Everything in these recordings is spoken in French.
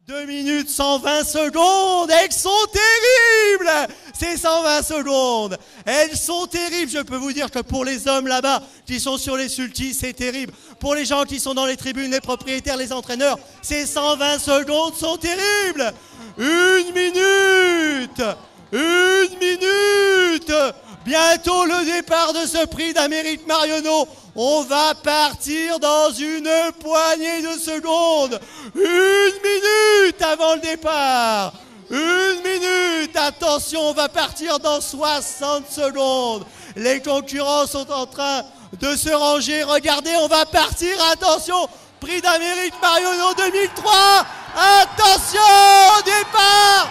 2 minutes 120 secondes, elles sont terribles! Ces 120 secondes, elles sont terribles. Je peux vous dire que pour les hommes là-bas qui sont sur les sultis, c'est terrible. Pour les gens qui sont dans les tribunes, les propriétaires, les entraîneurs, ces 120 secondes sont terribles. 1 minute! 1 minute! Bientôt le départ de ce prix d'Amérique Marionneau. On va partir dans une poignée de secondes. 1 minute avant le départ. 1 minute. Attention, on va partir dans 60 secondes. Les concurrents sont en train de se ranger. Regardez, on va partir. Attention, prix d'Amérique Marionneau 2003. Attention, départ.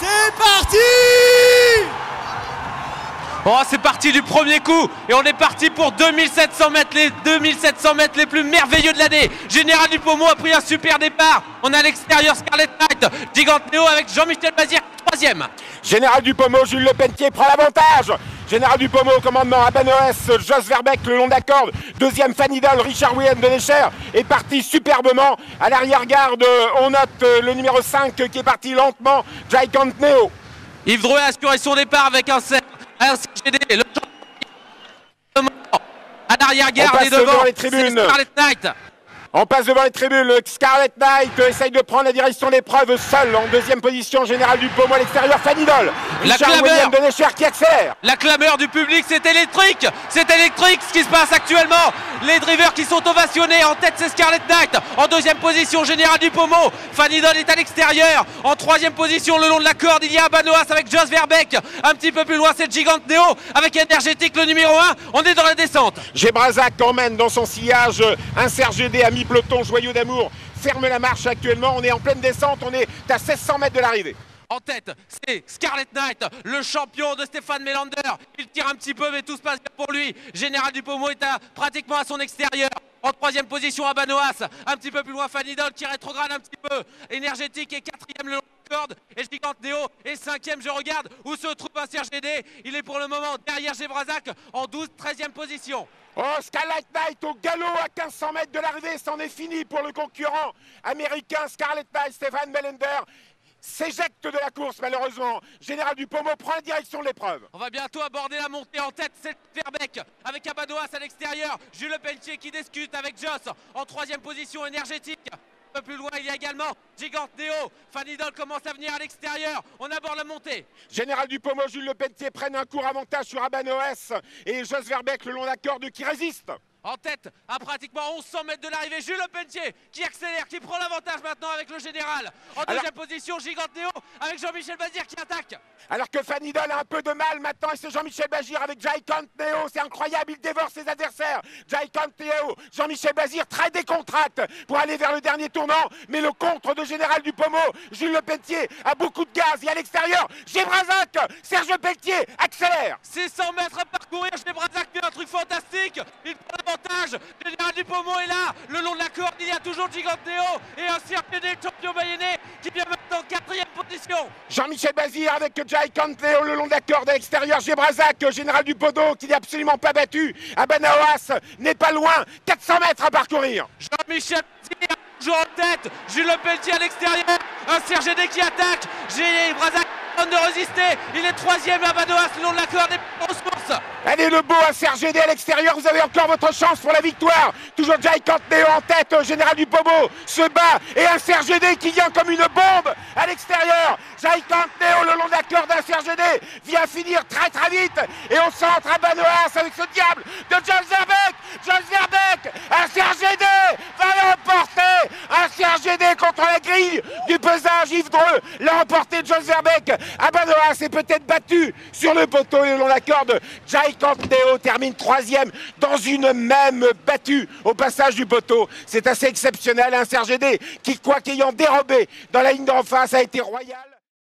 C'est parti. Oh, c'est parti du premier coup et on est parti pour 2700 mètres, les 2700 mètres les plus merveilleux de l'année. Général Dupomot a pris un super départ. On a à l'extérieur Scarlet Knight, Gigante Neo avec Jean-Michel Bazir, 3e. Général Dupomot, Jules Lepelletier prend l'avantage. Général Dupomot au commandement, Abanoès, Jos Verbeek le long de la corde. 2e Fanidol, Richard William de Necher est parti superbement. À l'arrière-garde, on note le numéro 5 qui est parti lentement, Gigante Neo. Yves Drouet a assuré son départ avec un CGD, le à l'arrière-garde et devant les tribunes. Scarlet Knight. On passe devant les tribunes, le Scarlet Knight essaye de prendre la direction des l'épreuve seul en 2e position. Général Dupomot à l'extérieur, Fanidol, Richard William de Necher qui accélère. La clameur du public, c'est électrique ce qui se passe actuellement. Les drivers qui sont ovationnés, en tête c'est Scarlet Knight, en 2e position Général Dupomot, Fanidol est à l'extérieur, en 3e position le long de la corde il y a Abanoas avec Jos Verbeek, un petit peu plus loin c'est Gigante Neo avec Énergétique le numéro 1, on est dans la descente. Gebrazac emmène dans son sillage un Serge GD à mi-peloton, Joyeux d'amour ferme la marche actuellement, on est en pleine descente, on est à 1600 mètres de l'arrivée. En tête, c'est Scarlet Knight, le champion de Stéphane Melander. Il tire un petit peu, mais tout se passe bien pour lui. Général Dupomot est pratiquement à son extérieur. En 3e position, Abanoas. Un petit peu plus loin, Fanidol qui rétrograde un petit peu. Énergétique est 4e le long de la corde. Et Gigante Neo est 5e. Je regarde où se trouve un Serge GD. Il est pour le moment derrière Gebrazac en 13e position. Oh, Scarlet Knight au galop à 1500 mètres de l'arrivée. C'en est fini pour le concurrent américain Scarlet Knight, Stéphane Melander. S'éjecte de la course malheureusement. Général Dupomot prend la direction de l'épreuve. On va bientôt aborder la montée. En tête, c'est Verbeek avec Abanoas à l'extérieur. Jules Lepelletier qui discute avec Jos. En 3e position, Énergétique. Un peu plus loin, il y a également Gigante Neo. Fanidol commence à venir à l'extérieur. On aborde la montée. Général Dupomot, Jules Lepelletier prennent un court avantage sur Abanoas et Jos Verbeek le long de la corde qui résiste. En tête, à pratiquement 1100 mètres de l'arrivée, Jules Lepelletier qui accélère, qui prend l'avantage maintenant avec le général. En 2e position, Gigante Neo avec Jean-Michel Bazir qui attaque. Alors que Fanidol a un peu de mal maintenant et c'est Jean-Michel Bazir avec Gigante Neo. C'est incroyable, il dévore ses adversaires. Gigante Neo, Jean-Michel Bazir très décontracte pour aller vers le dernier tournant. Mais le contre de Général Dupomot, Jules Lepelletier a beaucoup de gaz. Et à l'extérieur, Gebrazac, Serge Lepelletier accélère. 600 mètres à parcourir, Gebrazac fait un truc fantastique. Il prend l'avantage. Général Dupomot est là. Le long de la corde, il y a toujours Gigante Neo et un Serge GD, champion bayonnais, qui vient maintenant en 4e position. Jean-Michel Bazir avec Gigante Neo le long de la corde à l'extérieur. Gebrazac, Général Dupomot qui n'est absolument pas battu. Abanoas n'est pas loin. 400 mètres à parcourir. Jean-Michel Bazir toujours en tête. Jules Lepelletier à l'extérieur. Un Serge GD qui attaque. Gebrazac de résister. Il est 3e. Abanoas le long de la corde et grosse course. Allez, le beau à Serge GD à l'extérieur, vous avez encore votre chance pour la victoire. Toujours Gigante Neo en tête, Général Dupomot se bat et un Serge GD qui vient comme une bombe à l'extérieur. Gigante Neo le long de la corde, un Serge GD vient finir très vite et on centre Abanoas avec ce diable de Jos Verbeek. Jos Verbeek, un Serge GD va l'emporter. Un Serge GD contre la grille du pesage. Yves Drouet l'a emporté, Jos Verbeek. Abanoas est peut-être battu sur le poteau et le long de la corde. Gigante Neo termine 3e dans une même battue au passage du poteau. C'est assez exceptionnel. Un Serge GD qui, quoi qu'ayant dérobé dans la ligne d'en face, a été royal.